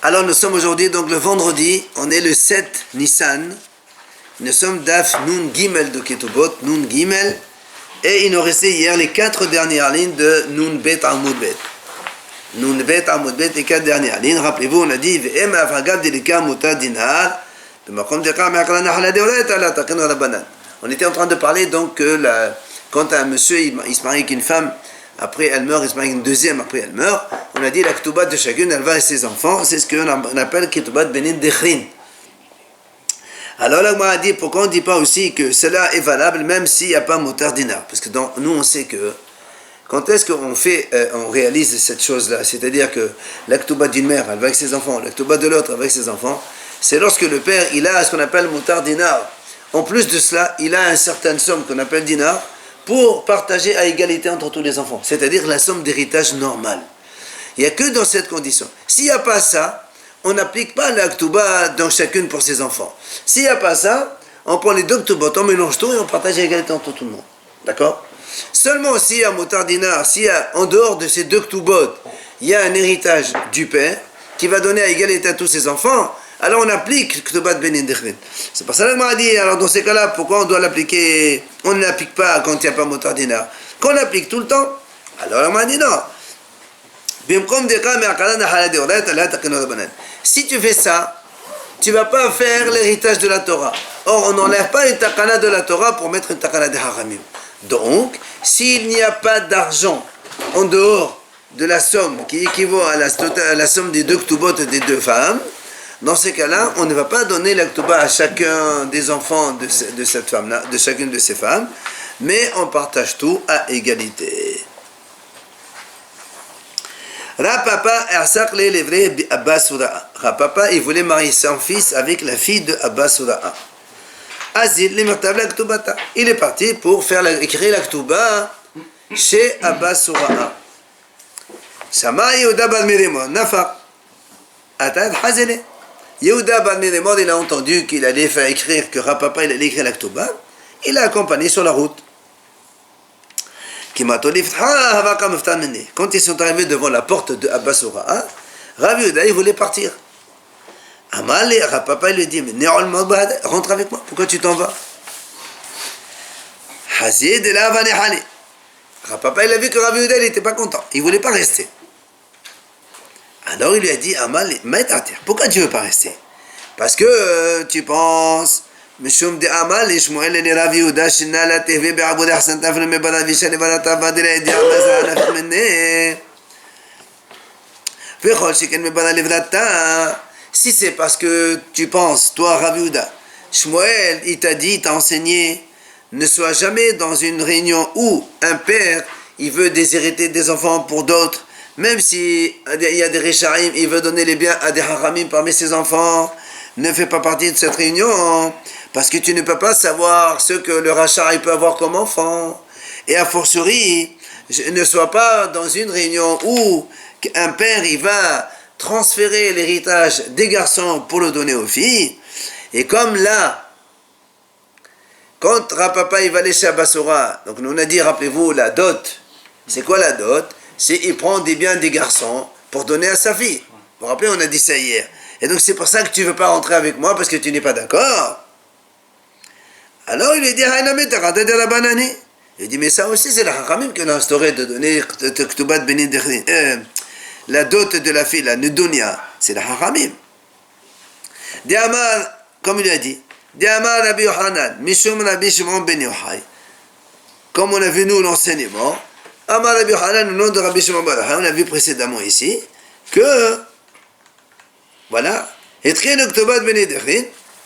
Alors nous sommes aujourd'hui, donc le vendredi, on est le 7 Nissan. Nous sommes Daf Nun Gimel de Ketubot, Nun Gimel. Et il nous restait hier les 4 dernières lignes de Nun Bet Amud Bet. Nun Bet Amud Bet, les 4 dernières lignes. Rappelez-vous, on a dit Ve'em Avagav Delika Muta Dinar. On était en train de parler donc que quand un monsieur il se marie avec une femme, après elle meurt, il se marie avec une deuxième, après elle meurt, on a dit la ketouba de chacune, elle va à ses enfants, c'est ce qu'on appelle ketouba de Benin Dechrin. Alors là, moi, a dit pourquoi on ne dit pas aussi que cela est valable même s'il n'y a pas motar dinar, parce que nous on sait que quand est-ce qu'on on réalise cette chose-là, c'est-à-dire que la ketouba d'une mère, elle va avec ses enfants, la ketouba de l'autre avec ses enfants, c'est lorsque le père, il a ce qu'on appelle motar dinar. En plus de cela, il a une certaine somme qu'on appelle dinar pour partager à égalité entre tous les enfants, c'est-à-dire la somme d'héritage normale. Il n'y a que dans cette condition. S'il n'y a pas ça, on n'applique pas la ketouba dans chacune pour ses enfants. S'il n'y a pas ça, on prend les deux ketubot, on mélange tout et on partage à égalité entre tout le monde. D'accord ? Seulement s'il y a motar dinar, s'il y a en dehors de ces deux ketubot, il y a un héritage du père qui va donner à égalité à tous ses enfants, alors on applique Ketoubat Benin Dechrin. C'est pour ça que m'a dit, alors dans ces cas-là, pourquoi on doit l'appliquer? On ne l'applique pas quand il n'y a pas motar dinar. Qu'on l'applique tout le temps. Alors on m'a dit non. Si tu fais ça, tu ne vas pas faire l'héritage de la Torah. Or, on n'enlève pas une takana de la Torah pour mettre une takana de haramim. Donc, s'il n'y a pas d'argent en dehors de la somme qui équivaut à la somme des deux ktubot des deux femmes, dans ces cas-là, on ne va pas donner la ketouba à chacun des enfants de cette femme-là, de chacune de ces femmes, mais on partage tout à égalité. Rapapa, il voulait marier son fils avec la fille de Abba Sura'a. Azil, il est parti pour écrire la ketouba chez Abba Sura'a. Sama Yehuda Bal Mirimon, Nafar, Atad Hazele. Yehuda Bal Mirimon, il a entendu qu'il allait faire écrire, que Rapapa il allait écrire la ketouba, il l'a accompagné sur la route. Quand ils sont arrivés devant la porte de Abba Sura'a, Rav Yehuda il voulait partir. Amal, Rapapa il lui dit, mais rentre avec moi, pourquoi tu t'en vas? Hazid la vanehani. Rapapa il a vu que Rav Yehuda il n'était pas content, il ne voulait pas rester. Alors il lui a dit, Amal, mets à terre, pourquoi tu ne veux pas rester? Parce que tu penses, משום דאמר לי שמואל לרב יהודה שינה לתהווה בעבודה אחסן תפנה מבנה וישנה בנתה ודלה ידיעה מזענה פמנה וכל שכן מבנה לברתה. Si c'est parce que tu penses, toi Rav Yehuda, Shmuel il t'a dit, il t'a enseigné, ne sois jamais dans une réunion où un père il veut déshériter des enfants pour d'autres, même si il y a des Rechaim, il veut donner les biens à des Haramim parmi ses enfants, ne fais pas partie de cette réunion, parce que tu ne peux pas savoir ce que le rachat peut avoir comme enfant. Et a fortiori, ne sois pas dans une réunion où un père il va transférer l'héritage des garçons pour le donner aux filles. Et comme là, quand Rapapa il va aller chez Abba Sura'a, donc nous on a dit, rappelez-vous, la dot. C'est quoi la dot? C'est il prend des biens des garçons pour donner à sa fille. Vous vous rappelez, on a dit ça hier. Et donc c'est pour ça que tu ne veux pas rentrer avec moi, parce que tu n'es pas d'accord. Alors il lui dit, il dit, mais ça aussi c'est la Hakamim qui a instauré de donner la dot de la fille, la Nedunia, c'est la Hakamim. Diamar, comme il a dit, Diamar Rabbi Yohanan, Mishum Rabbi Shimon ben Yochai, comme on a vu nous l'enseignement, Amar Rabbi Yohanan, le nom de Rabbi Shimon ben Yochai, on a vu précédemment ici, que, voilà, et très le Ketoubat Benin Dechrin,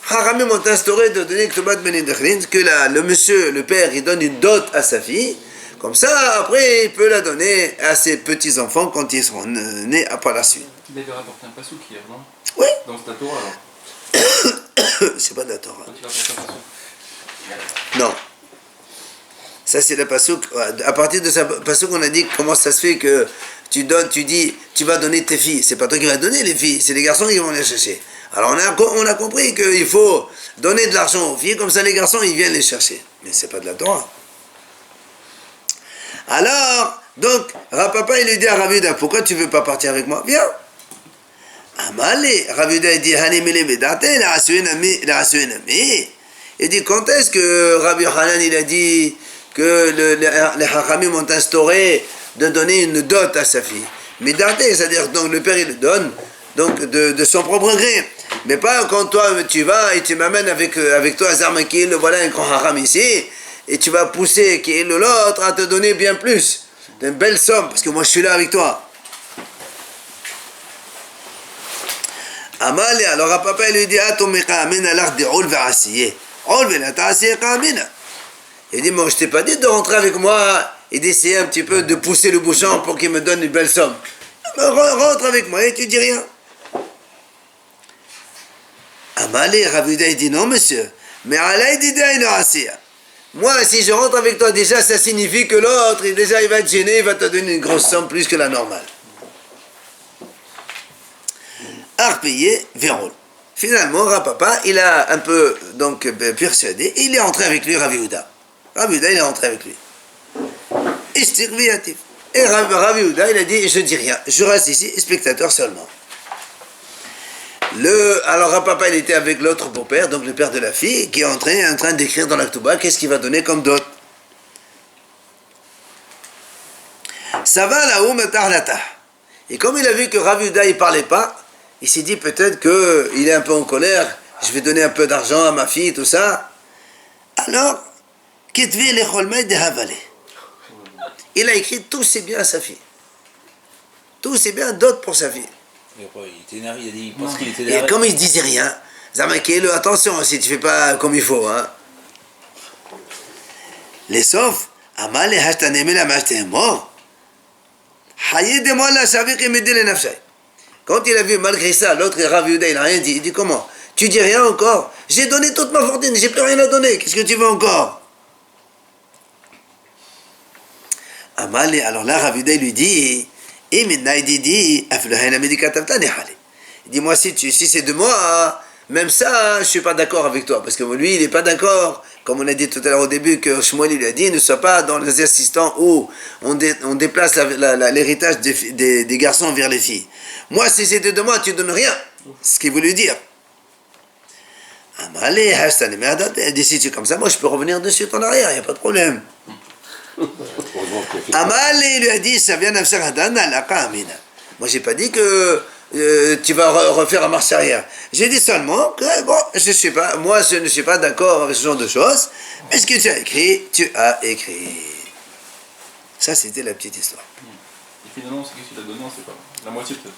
Haramim ont instauré de donner Ketoubat Benin Dechrin, que le monsieur, le père, il donne une dot à sa fille, comme ça, après, il peut la donner à ses petits-enfants quand ils seront nés par la suite. Il avait rapporté un pasouk hier, non? Oui. Dans ta Torah, alors. C'est pas de la Torah. Quand il a rapporté un pasouk. Non. Ça, c'est le pasouk. À partir de ce pasouk, on a dit comment ça se fait que tu dis, tu vas donner tes filles. C'est pas toi qui vas donner les filles, c'est les garçons qui vont les chercher. Alors on a compris qu'il faut donner de l'argent aux filles, comme ça les garçons ils viennent les chercher. Mais c'est pas de la Torah. Alors, donc, Rapapa il lui dit à Rav Yehuda, pourquoi tu veux pas partir avec moi? Viens. Amale, Rav Yehuda dit Hanimele Medate, il dit quand est-ce que Rabbi Yochanan il a dit que les Hachamim ont instauré de donner une dot à sa fille. Medate, c'est-à-dire donc le père il le donne donc de son propre gré. Mais pas quand toi tu vas et tu m'amènes avec toi Zarmakil, voilà un grand Hacham ici, et tu vas pousser qui est l'autre à te donner bien plus, d'une belle somme, parce que moi je suis là avec toi. Amale, alors papa lui dit il dit moi je t'ai pas dit de rentrer avec moi et d'essayer un petit peu de pousser le bouchon pour qu'il me donne une belle somme. Rentre avec moi et tu dis rien. Amale, Rav Yehuda dit non monsieur, mais Alay dit moi si je rentre avec toi déjà ça signifie que l'autre il va te gêner, il va te donner une grosse somme plus que la normale. Arpillé, Vérol. Finalement, Rapapa, il a un peu donc persuadé, et il est entré avec lui, Rav Yehuda. Rav Yehuda, il est entré avec lui. Et Rav Yehuda, il a dit, je dis rien, je reste ici, spectateur seulement. Alors Rapapa, il était avec l'autre beau-père, donc le père de la fille, qui est en train d'écrire dans la Ktuba, qu'est-ce qu'il va donner comme dot. Ça va là-haut, Metarlata. Et comme il a vu que Rav Yehuda, il parlait pas, il s'est dit peut-être qu'il est un peu en colère, je vais donner un peu d'argent à ma fille, tout ça. Alors, il a écrit tous ses biens à sa fille. Tous ses biens d'autres pour sa fille. Il était énervé, il a dit, il pense qu'il était Et énervé. comme il ne disait rien, Zamakelo, attention si tu ne fais pas comme il faut. Hein. Les sauf, Amal et Hashtanemela Mashtemor, Hayedemol la Shavik et Medele Nafshay. Quand il a vu, malgré ça, l'autre Rav Yehuda, il n'a rien dit. Il dit comment? Tu dis rien encore? J'ai donné toute ma fortune, j'ai plus rien à donner. Qu'est-ce que tu veux encore? Amal, alors là, Rav Yehuda lui dit, il dit, moi, si c'est de moi, même ça, je ne suis pas d'accord avec toi. Parce que lui, il n'est pas d'accord. Comme on a dit tout à l'heure au début, que Shmuel lui a dit, ne sois pas dans les assistants où on déplace l'héritage des garçons vers les filles. Moi, si c'était de moi, tu ne donnes rien. C'est ce qu'il voulait dire. Il dit, si tu es comme ça, moi, je peux revenir dessus en arrière, il n'y a pas de problème. Amal, il lui a dit, ça vient d'Afsar Hadana, la Kamina. Moi, j'ai pas dit que tu vas refaire un marche arrière. J'ai dit seulement que, bon, je ne suis pas d'accord avec ce genre de choses, mais ce que tu as écrit, tu as écrit. Ça, c'était la petite histoire. Et finalement, c'est qu'est-ce qu'il a donné, on sait pas. La moitié peut-être.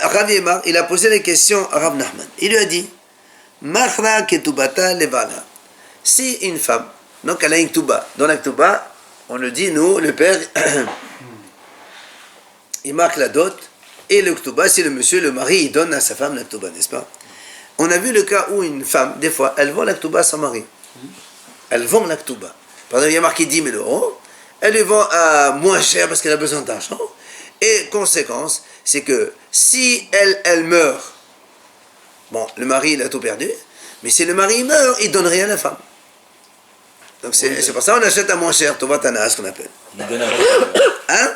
Rav Yemar, il a posé la question à Rav Nachman. Il lui a dit, Machra ketubata levala. Si une femme, donc elle a une ktuba, dans la ktuba, on le dit, nous, le père, il marque la dot, et le ktuba, c'est le monsieur, le mari, il donne à sa femme la ktuba, n'est-ce pas? On a vu le cas où une femme, des fois, elle vend la ktuba à son mari. Elle vend la ktuba. Par exemple, il y a marqué 10 000 euros, elle le vend à moins cher parce qu'elle a besoin d'argent, et conséquence, c'est que si elle meurt, bon, le mari, il a tout perdu, mais si le mari meurt, il donne rien à la femme. Donc c'est pour ça qu'on achète à moins cher, Tovatana, ce qu'on appelle. Il donne avant. Hein?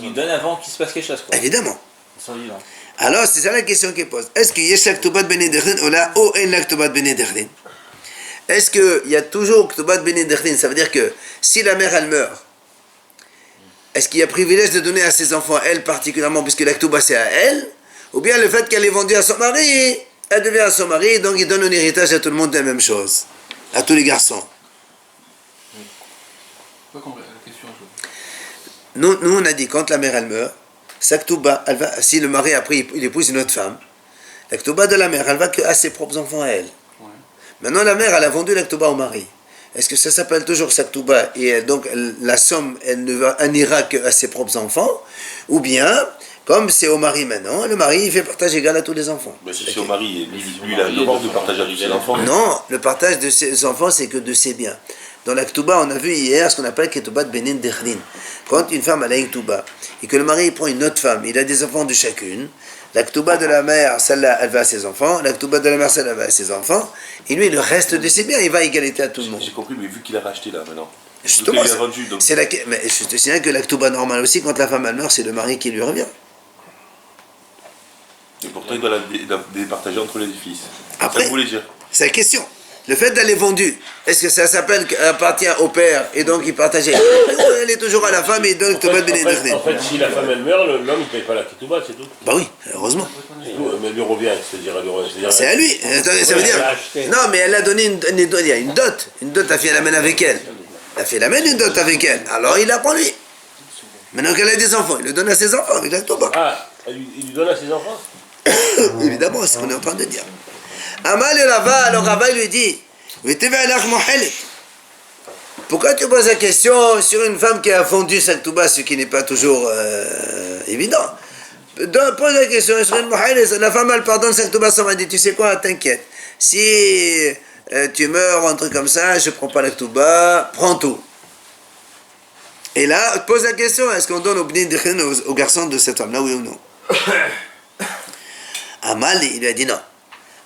Il donne avant qu'il se passe quelque chose, quoi. Évidemment. Ils sont vivants. Alors, c'est ça la question qu'il pose. Est-ce qu'il y a Ktubat Benedichin ou là, ou en Ktubat Benedichin? Est-ce qu'il y a toujours Ktubat Benedichin? Ça veut dire que si la mère, elle meurt, est-ce qu'il y a privilège de donner à ses enfants, elle particulièrement, puisque la Ktuba c'est à elle? Ou bien le fait qu'elle est vendue à son mari, elle devient à son mari, donc il donne un héritage à tout le monde de la même chose, à tous les garçons. Pas compris la question. Nous, on a dit, quand la mère, elle meurt, sa Ktuba, elle va, si le mari, après, il épouse une autre femme, la Ktuba de la mère, elle va qu'à ses propres enfants à elle. Ouais. Maintenant, la mère, elle a vendu la Ktuba au mari. Est-ce que ça s'appelle toujours sa Ktuba et donc la somme, elle n'ira qu'à ses propres enfants? Ou bien, comme c'est au mari maintenant, le mari, il fait partage égal à tous les enfants. Mais si c'est au mari, lui, il a le droit de partager avec ses enfants. Non, le partage de ses enfants, c'est que de ses biens. dans la Ketouba, on a vu hier ce qu'on appelle Ketouba de Benin Dechlin. Quand une femme a une Ketouba et que le mari prend une autre femme, il a des enfants de chacune, la Ketouba de la mère, celle-là, elle va à ses enfants, la Ketouba de la mère, celle-là, va à ses enfants, et lui, le reste de ses biens, il va à égalité à tout le monde. J'ai compris, mais vu qu'il a racheté là maintenant. Justement, Donc, il a vendu, donc... mais je te signale que la Ketouba normale aussi, quand la femme elle meurt, c'est le mari qui lui revient. Et pourtant, il doit la départager entre les fils. Après, ça voulait dire. c'est la question. Le fait d'aller vendu, est-ce que ça s'appelle appartient au père et donc il partageait? Elle est toujours à la femme et il donne Ketouba de Benin Dechlin. En fait, si la femme elle meurt, l'homme il ne paye pas la ketouba, c'est tout. Bah oui, heureusement. C'est tout, mais elle lui revient, c'est-à-dire elle lui revient. C'est à lui. Attendez, ça veut dire. Non, mais elle a donné il y a une dot. Une dot, la fille, elle l'amène avec elle. La fille, elle amène une dot avec elle. Alors il la prend lui. Maintenant qu'elle a des enfants, il le donne à ses enfants avec la Ketouba. Ah, il lui donne à ses enfants? Évidemment, c'est ce qu'on est en train de dire. Amal et Rava, alors Rava lui dit pourquoi tu poses la question sur une femme qui a fondu sa Ketouba, ce qui n'est pas toujours évident? Pose la question sur une Mohalet, la femme elle pardonne sa Ketouba sans m'a dit tu sais quoi, t'inquiète. Si tu meurs, un truc comme ça, je prends pas la Ketouba, prends tout. Et là, pose la question, est-ce qu'on donne aux garçons de cette femme-là, oui ou non? Amal, il lui a dit non.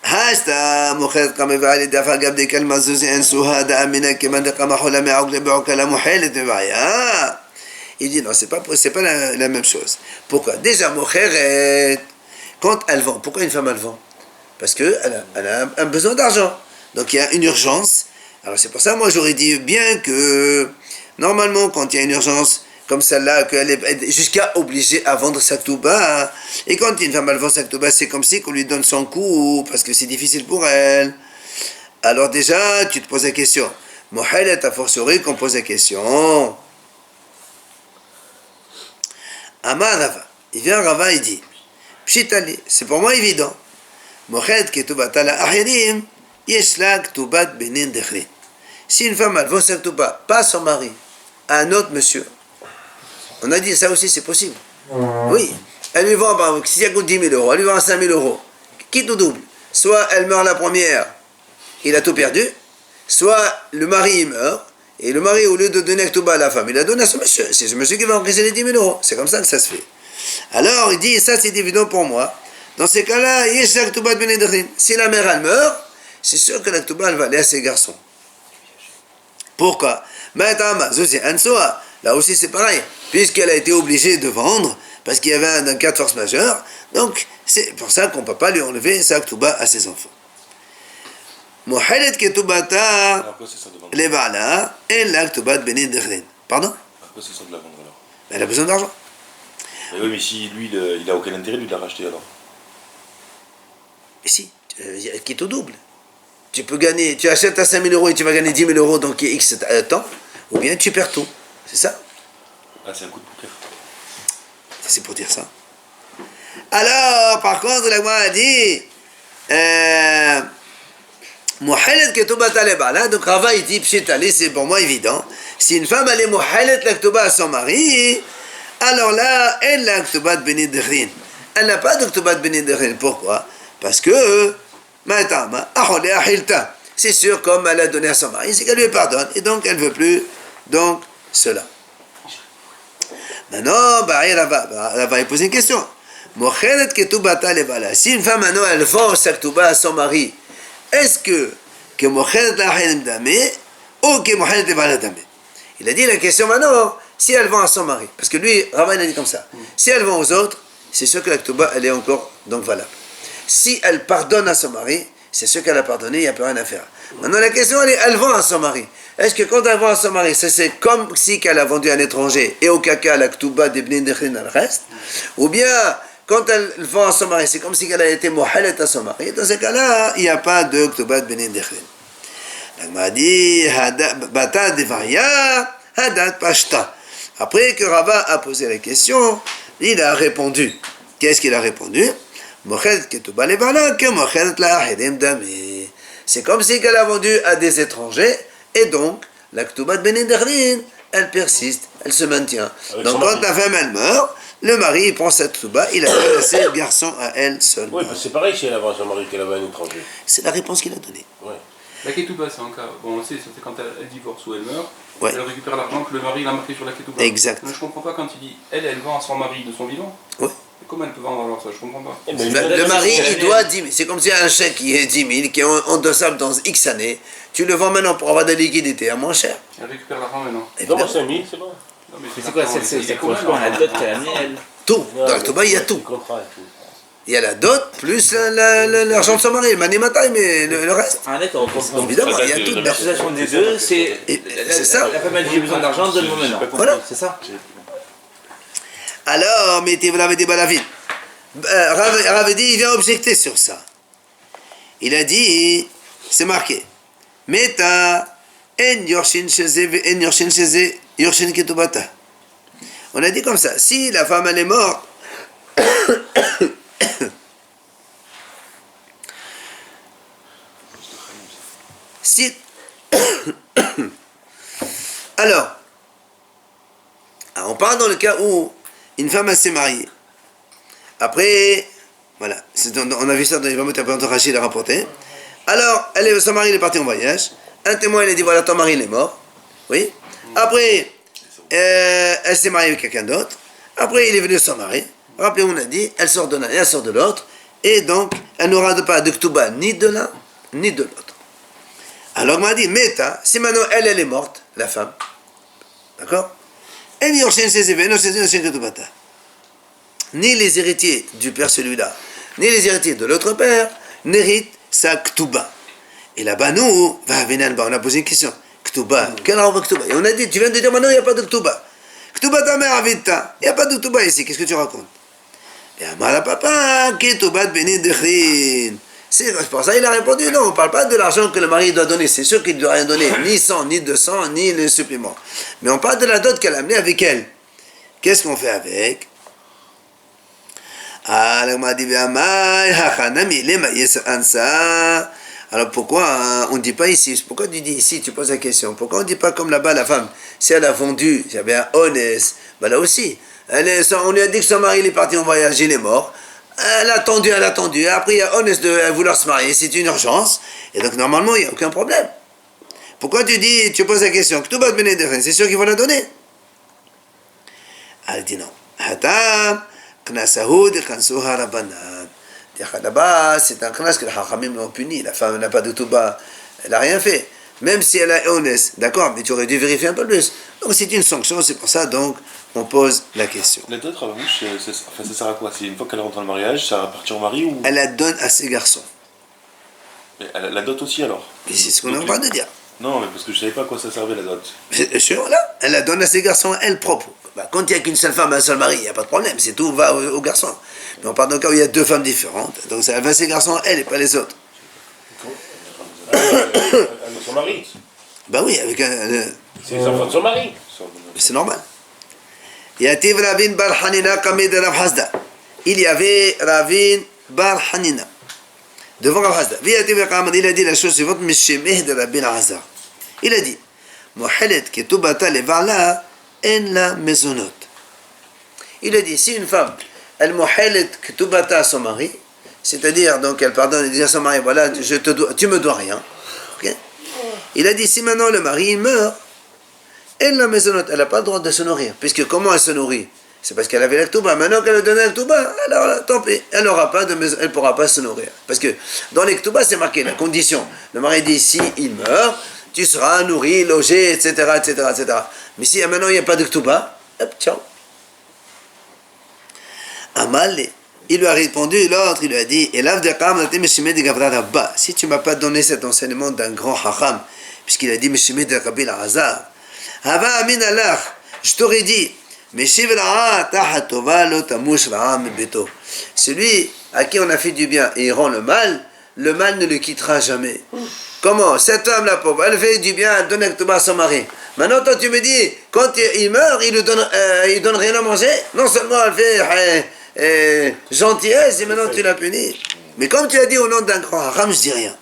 هاستا مخيط قام فعل دافع قبل كلمة زوزي أنسو هذا أمينة كمان قام حول ما عقل بعك la محيلة معايا. Il dit non, c'est pas la même chose. Pourquoi? Déjà, Mokheret, quand elle vend, pourquoi une femme elle vend? Parce qu'elle a un besoin d'argent. Donc il y a une urgence. Alors c'est pour ça, moi j'aurais dit bien que normalement, quand il y a une urgence comme celle-là, qu'elle est jusqu'à obligée à vendre sa Ketouba. Et quand une femme elle vend sa Ketouba, c'est comme si qu'on lui donne son coup, parce que c'est difficile pour elle. Alors déjà, tu te poses la question. Mohalet a fortiori qu'on pose la question. Amar Rava. Il vient Rava, il dit, Pshitali, c'est pour moi évident. Mohalet Ketouba tala ahirim, yeshla Ketoubat benin dechlin. Si une femme elle vend sa Ketouba, pas son mari, à un autre monsieur, on a dit ça aussi, c'est possible. Oui. Elle lui vend, par exemple, si elle coûte 10 000 euros, elle lui vend 5 000 euros. Qui tout double? Soit elle meurt la première, il a tout perdu, soit le mari il meurt, et le mari, au lieu de donner Ketouba à la femme, il la donne à ce monsieur. C'est ce monsieur qui va encaisser les 10 000 euros. C'est comme ça que ça se fait. Alors, il dit, ça c'est évident pour moi. Dans ces cas-là, si la mère elle meurt, c'est sûr que la Ketouba elle va aller à ses garçons. Pourquoi? Là aussi c'est pareil, puisqu'elle a été obligée de vendre, parce qu'il y avait un cas de force majeure, donc c'est pour ça qu'on ne peut pas lui enlever sa Ketouba à ses enfants. Mohalet Ketubata À quoi c'est ça de vendre? Levala et la Ketouba de Benin Dechlin. Pardon? À quoi c'est ça de la vendre alors? Elle a besoin d'argent. Mais oui, mais si lui, il a aucun intérêt, lui, de la racheter alors. Mais si, qui est au double. Tu peux gagner, tu achètes à 5 000 euros et tu vas gagner 10 000 euros dans X temps, ou bien tu perds tout. C'est ça? Ah, c'est un coup de poker. C'est pour dire ça. Alors, par contre, la Gemara a dit Mohalet Ketouba talebala. Donc Rava il dit Pshitali, c'est pour moi évident. Si une femme elle est Mohalet la Ketouba à son mari, alors là, elle a Ketouba de Benin Dechlin. Elle n'a pas de Ketouba de Benin Dechlin. Pourquoi? Parce que c'est sûr, comme elle a donné à son mari, c'est qu'elle lui pardonne. Et donc, elle ne veut plus donc cela. Maintenant, elle va poser une question. Si une femme, maintenant, elle vend sa Ketouba à son mari, est-ce que Mochelet la Haïlim Damé ou que Mochelet la Bala Damé? Il a dit la question maintenant, si elle vend à son mari, parce que lui, Rava, il a dit comme ça. Si elle vend aux autres, c'est sûr que la Ketouba, elle est encore donc valable. Si elle pardonne à son mari, c'est sûr qu'elle a pardonné, il n'y a plus rien à faire. Maintenant, la question, elle vend à son mari. Est-ce que quand elle vend à son mari, c'est comme si qu'elle a vendu à un étranger et au caca, la Ketouba de Benin Dechlin, elle reste? Ou bien, quand elle vend à son mari, c'est comme si elle a été mohalet à son mari. Dans ce cas-là, il n'y a pas de Ketouba de Benin Dechlin. Elle m'a dit, Bata Devaria, Hadat Pashta. Après que Rava a posé la question, il a répondu. Qu'est-ce qu'il a répondu? C'est comme si elle a vendu à des étrangers, et donc la Ketouba de Benin Dechlin, elle persiste, elle se maintient. Donc quand la femme elle meurt, le mari il prend sa Ketouba, il a laissé le garçon à elle seule. Oui, c'est pareil si elle a vendu son mari qu'elle avait un étranger. C'est la réponse qu'il a donnée. Ouais. La ketouba, c'est un cas. Bon, on sait, c'est quand elle divorce ou elle meurt, Ouais. elle récupère l'argent que le mari l'a marqué sur la ketouba. Exact. Mais je comprends pas quand il dit elle vend à son mari de son vivant. Ouais. Et comment elle peut vendre alors ça? Je comprends pas. Eh ben, Le mari, il doit 10 000. C'est comme si un chèque qui est 10 000, qui est endossable dans X années. Tu le vends maintenant pour avoir de la liquidité à moins cher. Elle récupère l'argent maintenant. Évidemment. D'abord 5 000, c'est bon. Non, Mais c'est quoi, ça correspond à la dot qu'elle a amenée, elle? Tout. Dans la Ktouba, il y a tout. Le contrat et tout. Il y a la dot plus l'argent de son mari, le manémataï, mais le reste. Ah d'accord, Donc, évidemment, il y a tout. l'association des deux, c'est... C'est ça. La femme a dit j'ai besoin d'argent, donne-moi maintenant. Voilà. C'est ça? Alors, mais tu l'avais dit Balavin. Rav dit, il vient objecter sur ça. Il a dit, c'est marqué. Meta en yorshin sheze en yorshin sheze yorshin ketubata. On a dit comme ça. Si la femme elle est morte, si alors, on parle dans le cas où une femme elle s'est mariée. Après, voilà, on a vu ça dans les Vamot Rachid a rapporté. Alors, son mari il est parti en voyage. Un témoin il a dit voilà ton mari il est mort. Oui. Après, elle s'est mariée avec quelqu'un d'autre. Après, il est venu son mari. Rappelez, on a dit elle sort de l'un et elle sort de l'autre. Et donc, elle n'aura pas de Ktouba ni de l'un ni de l'autre. Alors, on m'a dit Meta, si maintenant elle est morte, la femme. D'accord? Ni les héritiers du père celui-là, ni les héritiers de l'autre père n'héritent sa Ktouba. Et là-bas, nous, on a posé une question. Ktouba, quel rapport avec Ktouba? Et on a dit, tu viens de dire maintenant, il n'y a pas de Ktouba. Ktouba ta mère Avita, il n'y a pas de Ktouba ici, qu'est-ce que tu racontes? Et Amara papa, Ktouba Beni Dechin. C'est pour ça qu'il a répondu, non, on ne parle pas de l'argent que le mari doit donner. C'est sûr qu'il ne doit rien donner, ni 100, ni 200, ni le supplément. Mais on parle de la dot qu'elle a amenée avec elle. Qu'est-ce qu'on fait avec? Alors pourquoi on ne dit pas ici? Pourquoi tu dis ici? Tu poses la question. Pourquoi on ne dit pas comme là-bas la femme? Si elle a vendu, il y avait un honnête, ben là aussi. On lui a dit que son mari il est parti en voyage, il est mort. Elle a attendu. Après il y a honnête de vouloir se marier, c'est une urgence. Et donc normalement il n'y a aucun problème. Pourquoi tu poses la question? C'est sûr qu'il faut la donner. Elle dit non. Là-bas, c'est un knas que les Hachamim l'ont puni. La femme n'a pas de touba, elle n'a rien fait. Même si elle est honnête, d'accord, mais tu aurais dû vérifier un peu plus. Donc c'est une sanction, c'est pour ça donc on pose la question. La dot, Ravamouche, ça sert à quoi? C'est une fois qu'elle rentre dans le mariage, ça appartient au mari ou... Elle la donne à ses garçons. Mais la dot aussi alors? Et c'est ce qu'on est en train de dire. Non, mais parce que je savais pas à quoi ça servait la dot. C'est sûr, là, elle la donne à ses garçons, elle propre. Bah, quand il n'y a qu'une seule femme, un seul mari, il n'y a pas de problème, c'est tout, va aux garçons. Mais on parle d'un cas où il y a deux femmes différentes, donc elle va à ses garçons, elle et pas les autres. Avec son mari. Ben oui, avec un. C'est les enfants de son mari. C'est normal. Yativ Ravin Bar Hanina Kamid Rav Hasda. Il y avait Ravin Bar Hanina devant Rav Hasda. Il a dit la chose suivante, Mishemeh de Rabbi Azar. Il a dit Mohalet Ketubata Levala en la maisonnot. Il a dit si une femme, elle Mohalet Ketubata à son mari, c'est-à-dire donc elle pardonne et dit à son mari voilà, tu me dois rien. Okay? Il a dit si maintenant le mari il meurt, elle la maisonnot, elle n'a pas le droit de se nourrir. Puisque comment elle se nourrit? C'est parce qu'elle avait la Ktouba. Maintenant qu'elle a donné la Ktouba, alors tant pis, elle ne pourra pas se nourrir. Parce que dans les Ktouba, c'est marqué la condition. Le mari dit si il meurt, tu seras nourri, logé, etc., etc., etc. Mais si maintenant il n'y a pas de Ktouba, hop, ciao. Amal, il lui a répondu, l'autre, il lui a dit, si tu ne m'as pas donné cet enseignement d'un grand hacham, puisqu'il a dit, je t'aurais dit, celui à qui on a fait du bien et il rend le mal ne le quittera jamais. Comment? Cette femme, la pauvre, elle fait du bien, elle donne à son mari. Maintenant, toi, tu me dis, quand il meurt, il donne rien à manger. Non seulement elle fait gentillesse, et maintenant tu l'as puni. Mais comme tu as dit au nom d'un grand haram, je dis rien.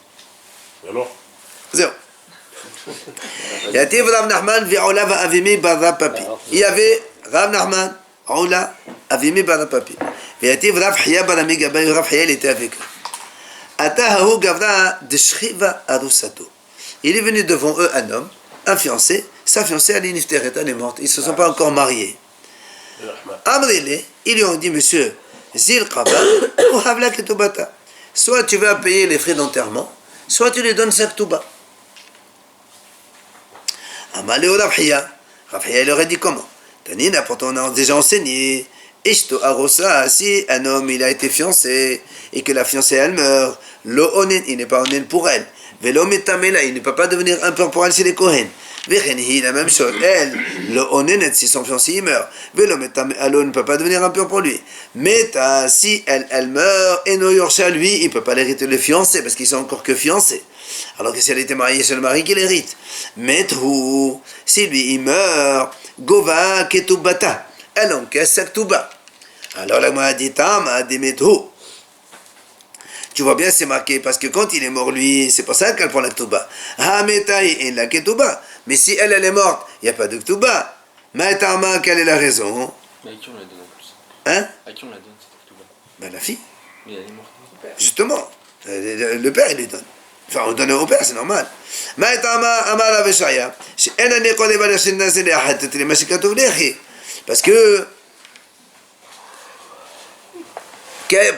Alors Zéro. Il y avait Rav Nachman, Ve'ola va'avimi barra papi. Il y avait Rav Nachman, Ola, avimi barra papi. Il y avait Rav Hiya barami gabay, Rav Hiya, il était avec eux. Atahahu gavra de shriva arusato. il est venu devant eux un homme, un fiancé, sa fiancée elle est nifteret, elle est morte, ils ne se sont pas encore mariés. Amrile, ils lui ont dit, monsieur, Zil Qaba, ou Havla Ketubata. Soit tu vas payer les frais d'enterrement, soit tu lui donnes sa Ketuba. Amale ou Rabhiya, Rabhiya il aurait dit comment? Tanina, pourtant on a déjà enseigné. Ishto Arosa, si un homme il a été fiancé et que la fiancée elle meurt, lo onen, il n'est pas onen pour elle. Velo metamela, il ne peut pas devenir impur pour elle si les Kohen. Vechenhi, la même chose, elle, le onenet, si son fiancé il meurt. Velo metamela, ne peut pas devenir impur pour lui. Meta, si elle meurt, et no yorsha, lui, il ne peut pas l'hériter le fiancé parce qu'ils sont encore que fiancés. Alors que si elle était mariée, c'est le mari qui l'hérite. Metru, si lui il meurt, gova ketubata. Elle encaisse sa ktuba. Alors la Gemara dit Tama Demethu. Tu vois bien, c'est marqué parce que quand il est mort, lui, c'est pour ça qu'elle prend la ktuba. Hametai et la ketuba. Mais si elle est morte, il n'y a pas de ktuba. Maïtama, quelle est la raison? Mais à qui on la donne en plus? Hein? À qui on la donne cette Ketouba? Ben la fille. Mais elle est morte. Justement. Le père, il lui donne. Enfin, on donne au père, c'est normal. Maïtama, Amara Veshaya. Parce que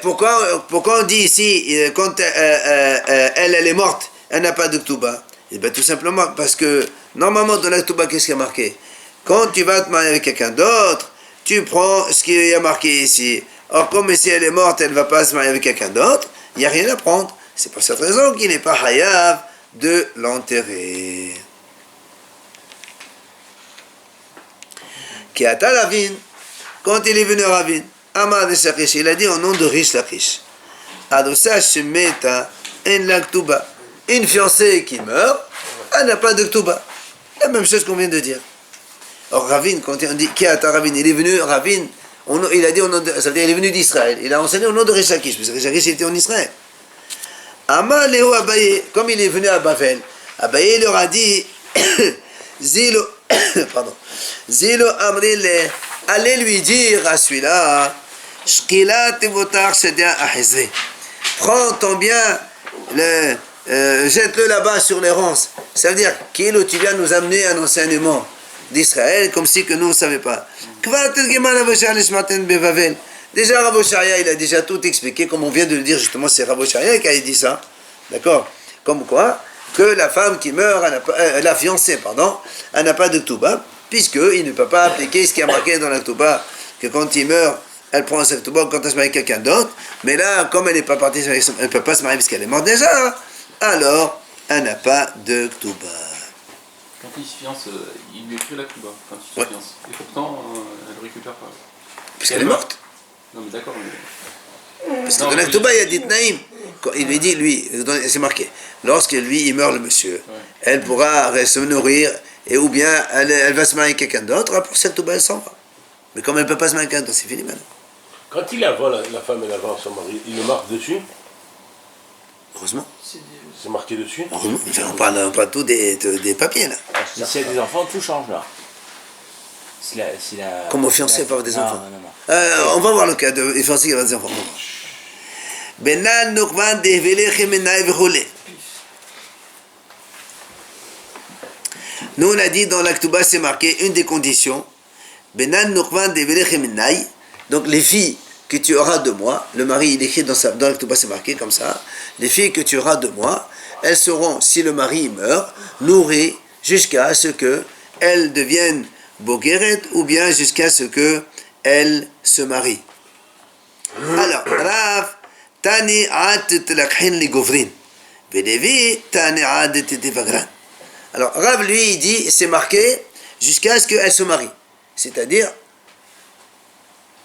pourquoi on dit ici quand elle est morte, elle n'a pas de Ktuba? Et bien tout simplement parce que normalement dans la Ktuba, qu'est-ce qui est marqué? Quand tu vas te marier avec quelqu'un d'autre, tu prends ce qui est marqué ici. Or comme si elle est morte, elle ne va pas se marier avec quelqu'un d'autre, il n'y a rien à prendre. C'est pour cette raison qu'il n'est pas hayav de l'enterrer. Qui a Ravin, quand il est venu Ravin, Amar de Shakish, il a dit au nom de Rish Lakish, Adosa Shemeta en la Ktuba. Une fiancée qui meurt, elle n'a pas de Ktuba. La même chose qu'on vient de dire. Or Ravin, quand on dit qui a Ravin, il est venu Ravin, il a dit au nom de, ça veut dire il est venu d'Israël. Il a enseigné au nom de Rish Lakish, parce que Rish Lakish était en Israël. Amar Léo Abaye, comme il est venu à Bavel, Abaye leur a dit Zilo, pardon, Zilo Amrile, allez lui dire à celui-là, Shkila Tevotar Shedia Ahezre, prends ton bien, jette-le là-bas sur les ronces. Ça veut dire, Kilo, tu viens nous amener un enseignement d'Israël, comme si que nous ne savions pas. Déjà, Rav Oshaya, il a déjà tout expliqué, comme on vient de le dire justement, c'est Rav Oshaya qui a dit ça. D'accord? Comme quoi, que la femme qui meurt, la fiancée, pardon, elle n'a pas de Ktuba, puisqu'il ne peut pas appliquer ce qui est marqué dans la Ktuba, que quand il meurt, elle prend sa Ktuba quand elle se marie avec quelqu'un d'autre, mais là, comme elle n'est pas partie, elle ne peut pas se marier parce qu'elle est morte déjà, alors elle n'a pas de Ktuba. Quand il se fiance, il lui écrit la Ktuba quand il se fiance. Et pourtant, elle ne récupère pas. Parce qu'elle est morte. Non mais d'accord, mais... Parce que dans la Ktuba, il y a dit Tnaïm. Il lui dit, lui, c'est marqué, lorsque lui, il meurt, le monsieur, elle pourra se nourrir, et ou bien elle va se marier avec quelqu'un d'autre, pour cette Ktuba, elle s'en va. Mais comme elle ne peut pas se marier avec quelqu'un d'autre, c'est fini maintenant. Quand il avant la femme, elle avant son mari, il le marque dessus? Heureusement. C'est marqué dessus? Heureusement. Enfin, on parle pas tout des papiers, là. Si il y a des enfants, tout change là. Si la... Comme au fiancé, pas des enfants. Non. On va voir le cas de fiancé qui a des enfants. Benal Nukvan Develechem Menai Vechole. Nous, on a dit dans l'Aktuba, c'est marqué une des conditions. Benal Nukvan Develechem Menai. Donc, les filles que tu auras de moi, le mari, il écrit dans l'Aktuba, c'est marqué comme ça. Les filles que tu auras de moi, elles seront, si le mari meurt, nourries jusqu'à ce qu'elles deviennent Bogeret ou bien jusqu'à ce qu'elles se marient. Alors, Rav, Tani Adet Lakhin li Govrin. Vedevi Tani Adet Devagran. Alors, Rav, lui, il dit, c'est marqué jusqu'à ce qu'elle se marie. C'est-à-dire,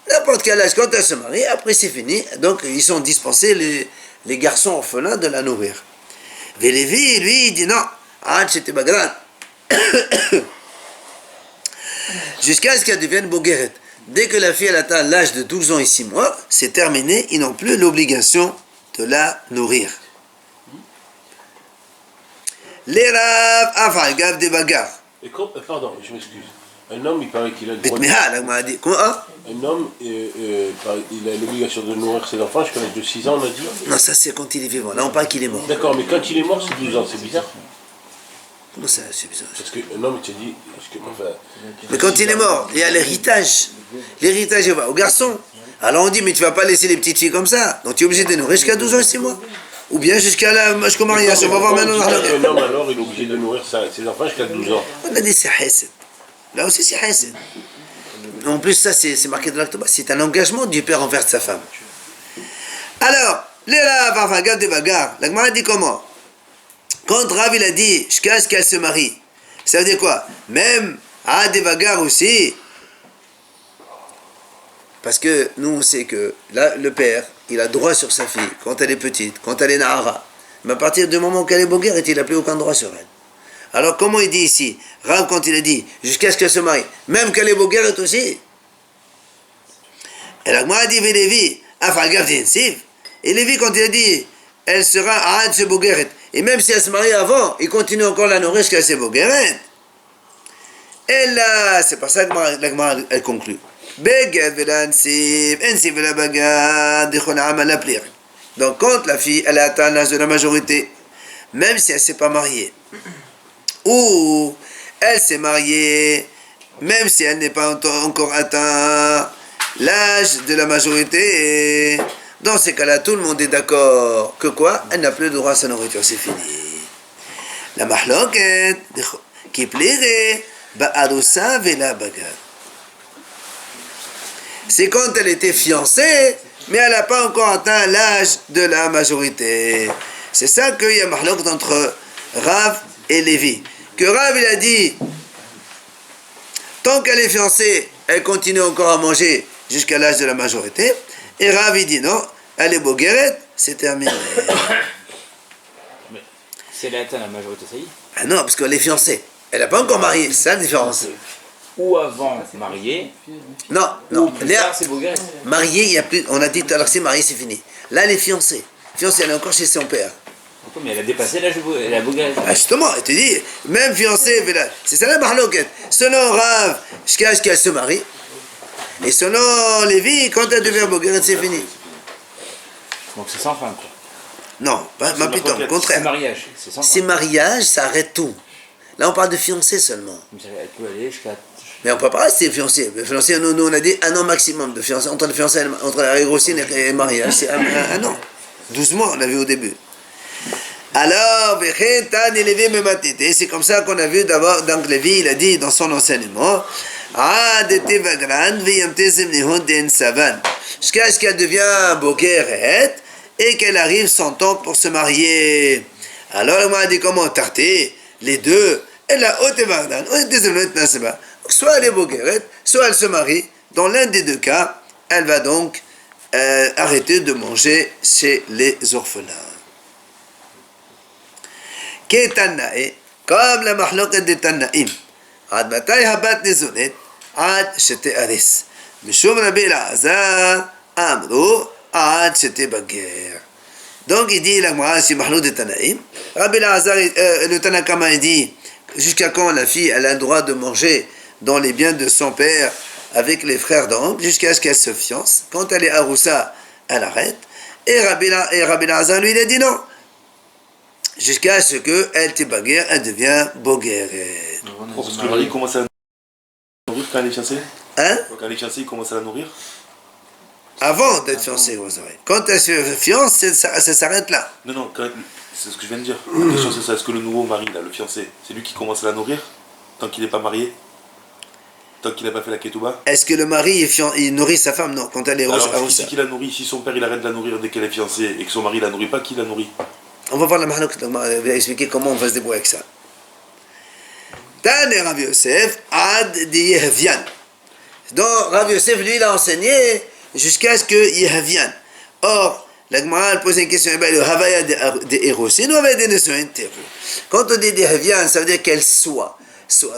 n'importe quel âge, quand elle se marie, après c'est fini. Donc, ils sont dispensés, les garçons orphelins, de la nourrir. Vedevi, lui, il dit non, Adet Devagran. Jusqu'à ce qu'elle devienne Bogueret. Dès que la fille elle atteint l'âge de 12 ans et 6 mois, c'est terminé, ils n'ont plus l'obligation de la nourrir. Les Rav, enfin, Gav des bagarres. Et pardon, je m'excuse. Un homme, il paraît qu'il a le droit. Betmeha, là, on m'a dit. Comment? Un homme, il a l'obligation de nourrir ses enfants jusqu'à l'âge de 6 ans, on a dit. Non, ça c'est quand il est vivant. Là, on parle qu'il est mort. D'accord, mais quand il est mort, c'est 12 ans, c'est bizarre. Comment ça, c'est bizarre? Parce que, non, mais tu dis, enfin, Mais quand il est mort, il y a l'héritage. L'héritage, il va au garçon. Alors on dit, mais tu vas pas laisser les petites filles comme ça. Donc tu es obligé de nourrir jusqu'à 12 ans et 6 mois. Ou bien jusqu'au mariage. On va voir maintenant. un homme, alors, il est obligé de nourrir ses enfants jusqu'à 12 ans. On a dit c'est Hesed. Là aussi c'est Hesed. En plus, ça c'est marqué dans l'Aktoba. C'est un engagement du père envers sa femme. Alors, les Rav, enfin, Gav de Bagar, la Gemara dit comment? Quand Rav il a dit, jusqu'à ce qu'elle se marie, ça veut dire quoi? Même à des Bagar aussi. Parce que nous on sait que là, le père, il a droit sur sa fille quand elle est petite, quand elle est Nahara. Mais à partir du moment qu'elle est Bogueret, il n'a plus aucun droit sur elle. Alors comment il dit ici? Rav quand il a dit jusqu'à ce qu'elle se marie, même qu'elle est Bogueret aussi. Et la Gemara dit Lévi, et Lévi quand il a dit elle sera Ahad se Bogueret, et même si elle se marie avant, il continue encore la nourrir jusqu'à ce Bogueret. Et là, c'est pas ça que la Gemara elle conclut. Donc quand la fille elle a atteint l'âge de la majorité, même si elle ne s'est pas mariée, ou elle s'est mariée, même si elle n'est pas encore atteint l'âge de la majorité, dans ces cas-là, tout le monde est d'accord que quoi? Elle n'a plus de droit à sa nourriture, c'est fini. La mahloket qui plairait ba'arusa vela bagar. C'est quand elle était fiancée, mais elle n'a pas encore atteint l'âge de la majorité. C'est ça qu'il y a mahlok entre Rav et Lévi. Que Rav il a dit, tant qu'elle est fiancée, elle continue encore à manger jusqu'à l'âge de la majorité. Et Rav il dit non, elle est bogueret, c'est terminé. Mais si elle atteint la majorité, ça y est. Ah non, parce qu'elle est fiancée. Elle n'a pas encore marié, c'est ça la différence. Ou avant marié, Non, ou non. plus Léa, tard, c'est Bogueret. mariée, il y a plus. On a dit tout à l'heure c'est marié, c'est fini. Là, elle est fiancée. Fiancée, elle est encore chez son père. Mais elle a dépassé l'âge de la Bogueret. Ah, justement, elle te dit, même fiancée, c'est ça la mahloket. Selon Rav, jusqu'à ce qu'elle se marie. Et selon Lévi, quand elle devient bogueret, c'est fini. Donc c'est sans fin, quoi. Non, pas plutôt, au C'est contraire. mariage, c'est sans fin. Ces mariages, ça arrête tout. Là, on parle de fiancée seulement. Mais elle peut aller jusqu'à... Mais on peut pas rester fiancé. Fiancé, nous, on a dit un an maximum de fiancé. Entre la régrosine et le mariage, c'est un an. 12 mois, on a vu au début. Alors, c'est comme ça qu'on a vu d'abord, donc Lévi, il a dit dans son enseignement, jusqu'à ce qu'elle devient bogueret et qu'elle arrive son temps pour se marier. Alors, on a dit comment tarter les deux, et la haute soit elle est bogueret, soit elle se marie. Dans l'un des deux cas, elle va donc arrêter de manger chez les orphelins. Ketanae, comme la mahloket de Tanaim, ad matay habat nezonet, ad shete aris. Mishum Rabbi Elazar, amru, ad shete baguer. Donc il dit la Gemara, c'est mahloket de Tanaim. Rabbi Elazar, le Tanakama, il dit jusqu'à quand la fille elle a le droit de manger dans les biens de son père avec les frères d'Ambre, jusqu'à ce qu'elle se fiance. Quand elle est aroussa, elle arrête. Et Rabbi Elazar, lui, il a dit non. Jusqu'à ce qu'elle te baguère, elle devient bogueret. Parce que le mari commence à la nourrir quand elle est fiancée. Hein? Quand elle est fiancée, il commence à la nourrir. Avant d'être fiancée, vous savez. Quand elle se fiance, ça s'arrête là. Non, c'est ce que je viens de dire. La question c'est ça, est-ce que le nouveau mari, là, le fiancé, c'est lui qui commence à la nourrir tant qu'il n'est pas marié? Tant qu'il n'a pas fait la ketouba? Est-ce que le mari il nourrit sa femme? Non, quand elle est Alors, aroussa. si la nourrit, si son père il arrête de la nourrir dès qu'elle est fiancée et que son mari la nourrit pas, qui la nourrit? On va voir la mahalok, on va expliquer comment on va se débrouiller avec ça. Tane Rav Yosef, ad di Yehvian. Donc Rav Yosef, lui, il a enseigné jusqu'à ce que Yehvian. Or, la Gemara pose une question, le Havaya des héros, c'est nous Havaya des nations. Quand on dit Yehvian, ça veut dire qu'elle soit.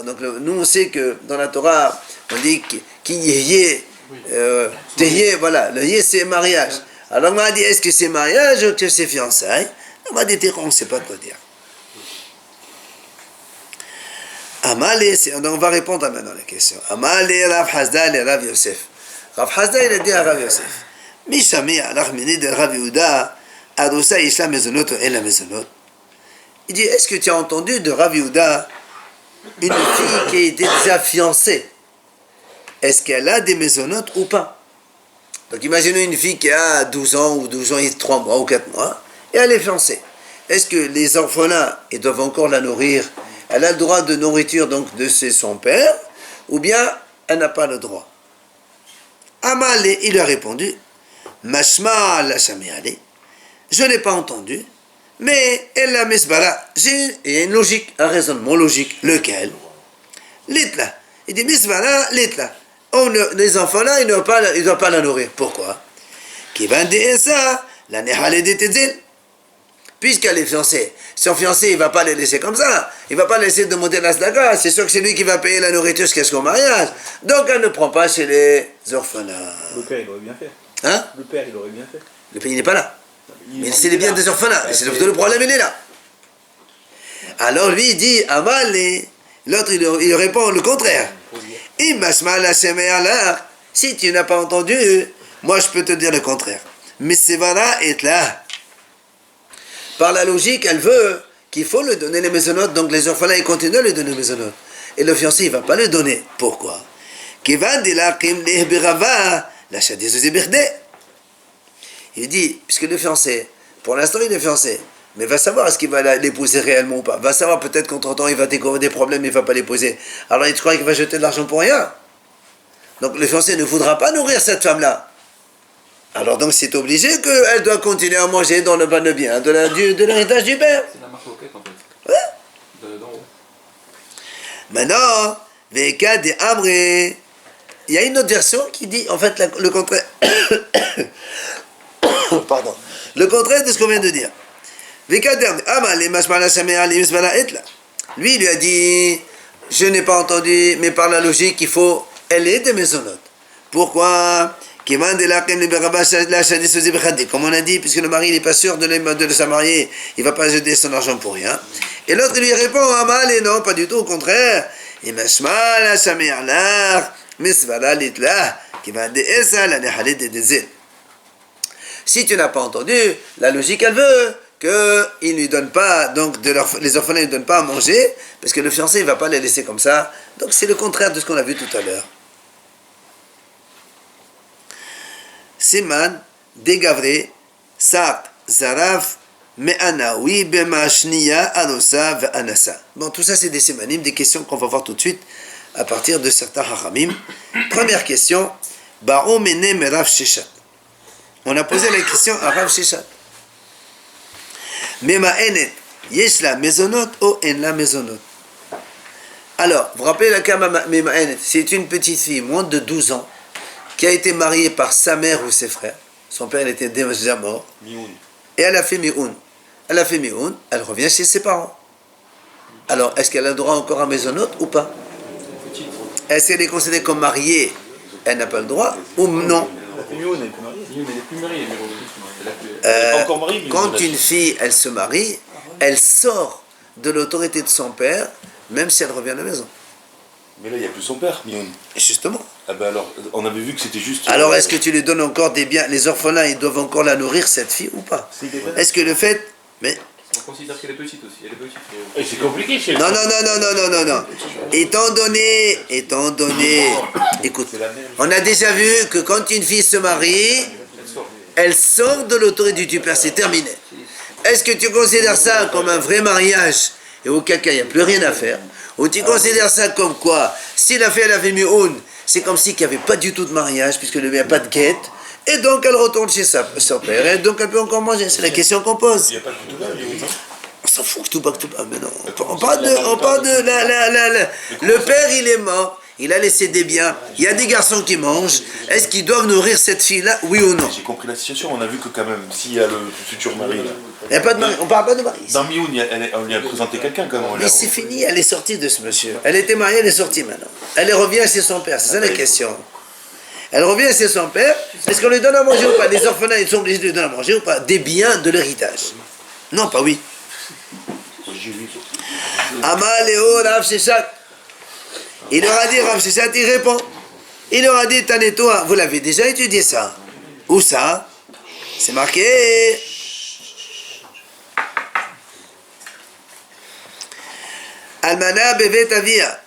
Donc nous on sait que dans la Torah, on dit qui yé, tehye, voilà, le yé c'est mariage. Alors on m'a dit, est-ce que c'est mariage ou que c'est fiançailles? On m'a dit, on ne sait pas quoi dire. Amalé, donc on va répondre maintenant à la question. Amalé, Rav Hasda et Rav Yosef. Rav Hasda, il a dit à Rav Yosef, Mishami, Alach Mini de Rav Yehuda, Aroussa Isla Mezonot et la Mezonot. Il dit, est-ce que tu as entendu de Rav Yehuda une fille qui a été déjà fiancée? Est-ce qu'elle a des maisonnotes ou pas? Donc imaginez une fille qui a 12 ans ou 12 ans et 3 mois ou 4 mois et elle est fiancée. Est-ce que les orphelins, ils doivent encore la nourrir? Elle a le droit de nourriture donc de son père ou bien elle n'a pas le droit? Amal, il lui a répondu, Mashma la Shaméale, je n'ai pas entendu, mais elle la misbara. Il y a une logique, un raisonnement logique. Lequel? L'itla. Il dit misbara, l'itla. Les enfants là, ils ne doivent pas la nourrir. Pourquoi? Qui va dire ça? La nehale de Tedzil. Puisqu'elle est fiancée. Son fiancé, il ne va pas les laisser comme ça. Il ne va pas laisser de monter la sdaga. C'est sûr que c'est lui qui va payer la nourriture jusqu'à son mariage. Donc elle ne prend pas chez les orphelins. Le père, il aurait bien fait. Hein? Le père, il aurait bien fait. Le pays n'est pas là. Mais c'est les biens des orphelins. C'est le problème, il est là. Alors lui, il dit, Amal, l'autre, il répond le contraire. Si tu n'as pas entendu, moi je peux te dire le contraire. Mais Sevara est là. Par la logique, elle veut qu'il faut lui donner les maisonnotes, donc les orphelins, ils continuent à lui donner les maisonnotes. Et le fiancé, il ne va pas le donner. Pourquoi? Il dit, puisque le fiancé, pour l'instant il est fiancé, mais va savoir est-ce qu'il va l'épouser réellement ou pas. Va savoir peut-être qu'entre-temps il va découvrir des problèmes, il ne va pas l'épouser. Alors il croit qu'il va jeter de l'argent pour rien. Donc le fiancé ne voudra pas nourrir cette femme-là. Alors donc c'est obligé qu'elle doit continuer à manger dans le bien de l'héritage du père. C'est la marque au en fait. Ouais. D'en haut. Maintenant, Veka de Amré. Il y a une autre version qui dit en fait le contraire. Pardon. Le contraire de ce qu'on vient de dire. Lui, il lui a dit, je n'ai pas entendu, mais par la logique, il faut, elle est des maisonnotes. Pourquoi? Comme on a dit, puisque le mari n'est pas sûr de se marier, il ne va pas jeter son argent pour rien. Et l'autre lui répond, Amal, et non, pas du tout, au contraire. Si tu n'as pas entendu, la logique, elle veut qu'ils ne lui donnent pas, donc les orphelins ne lui donnent pas à manger, parce que le fiancé ne va pas les laisser comme ça. Donc c'est le contraire de ce qu'on a vu tout à l'heure. Siman, Degavre, Saq, Zaraf, Me'anawi, Bemashniya, Anosa, Ve'anasa. Bon, tout ça c'est des simanim, des questions qu'on va voir tout de suite à partir de certains hachamim. Première question, Ba'o mene merav sheshat. On a posé la question à Rav Sheshat. Mema'enet, yesh la mezonot ou en la mezonot. Alors, vous vous rappelez la cas Mema'enet, c'est une petite fille, moins de 12 ans, qui a été mariée par sa mère ou ses frères. Son père, il était déjà mort. Mioun. Et elle a fait Mioun. Elle revient chez ses parents. Alors, est-ce qu'elle a le droit encore à mezonot ou pas? Est-ce qu'elle est considérée comme mariée? Elle n'a pas le droit ou non? Mioun, elle est plus mariée. Mais elle est plus mariée, mais Pas encore mariée, mais Quand elle a- une fille, elle se marie, elle sort de l'autorité de son père, même si elle revient à la maison. Mais là, il n'y a plus son père, Mioun. Et justement. Ah ben alors, on avait vu que c'était juste... Alors, est-ce que tu lui donnes encore des biens? Les orphelins, ils doivent encore la nourrir, cette fille, ou pas? Est-ce que le fait... Mais... on considère qu'elle est petite aussi. Elle est petite. Et c'est compliqué chez Non. Étant donné... Écoute, on a déjà vu que quand une fille se marie, elle sort de l'autorité du père, c'est terminé. Est-ce que tu considères ça comme un vrai mariage, et auquel cas il n'y a plus rien à faire? Ou tu considères ça comme quoi? Si la fille, elle avait mis une, c'est comme si il n'y avait pas du tout de mariage, puisque il n'y a pas de guette, et donc elle retourne chez son père, et donc elle peut encore manger. C'est la question qu'on pose. Il n'y a pas de tout là, Mioun, non? On s'en fout que tout bas, mais non. On parle de le père, il est mort, il a laissé des biens, il y a des garçons qui mangent. Est-ce qu'ils doivent nourrir cette fille-là, oui ou non? J'ai compris la situation, on a vu que quand même, s'il y a le futur mari là... Il y a pas de mari, on parle pas de mari. Dans Mioun, on lui a présenté quelqu'un quand même. Mais c'est fini, elle est sortie de ce monsieur. Elle était mariée, elle est sortie maintenant. Elle revient chez son père, c'est ça la question. Elle revient chez son père, est-ce qu'on lui donne à manger ou pas? Les orphelins, ils sont obligés de lui donner à manger ou pas? Des biens de l'héritage. Non, pas oui. Amaléo, Rav Sheshat. Il leur a dit, Rav Sheshat, il répond. Il leur a dit, Tanetoa, vous l'avez déjà étudié ça? Où ça? C'est marqué. Almana bevet avia.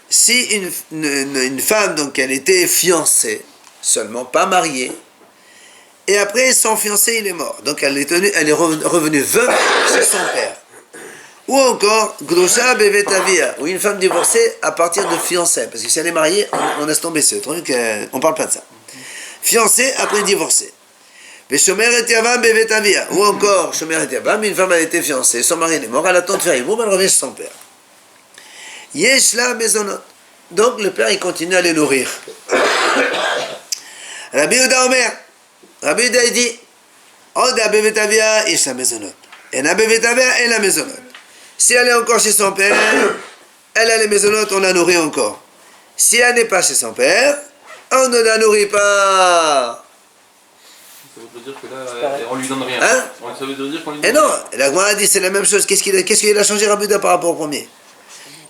Si une femme, donc elle était fiancée, seulement pas mariée, et après son fiancé il est mort, donc elle est revenue veuve chez son père. Ou encore, Grosha bevet avia, ou une femme divorcée à partir de fiancée, parce que si elle est mariée, on laisse tomber ce truc, on parle pas de ça. Fiancée après divorcée. Shomer et Yavam bevet avia, ou encore Shomer et Yavam, une femme a été fiancée, son mari est mort, elle attend de faire Yiboum, elle revient chez son père. Yeshla mezonot. Donc le père il continue à les nourrir. Rabbi Yehuda Omer. Rabbi Yehuda il dit Oda bevet avia yeshla mezonot. Ena bevet avia ena mezonot. Si elle est encore chez son père, elle a les mezonot, on la nourrit encore. Si elle n'est pas chez son père, on ne la nourrit pas. Ça veut dire que là, on lui donne rien. Hein? Ça veut dire qu'on lui Et donne non, la Gemara dit c'est la même chose. Qu'est-ce qu'il a changé Rabbi Yehuda par rapport au premier?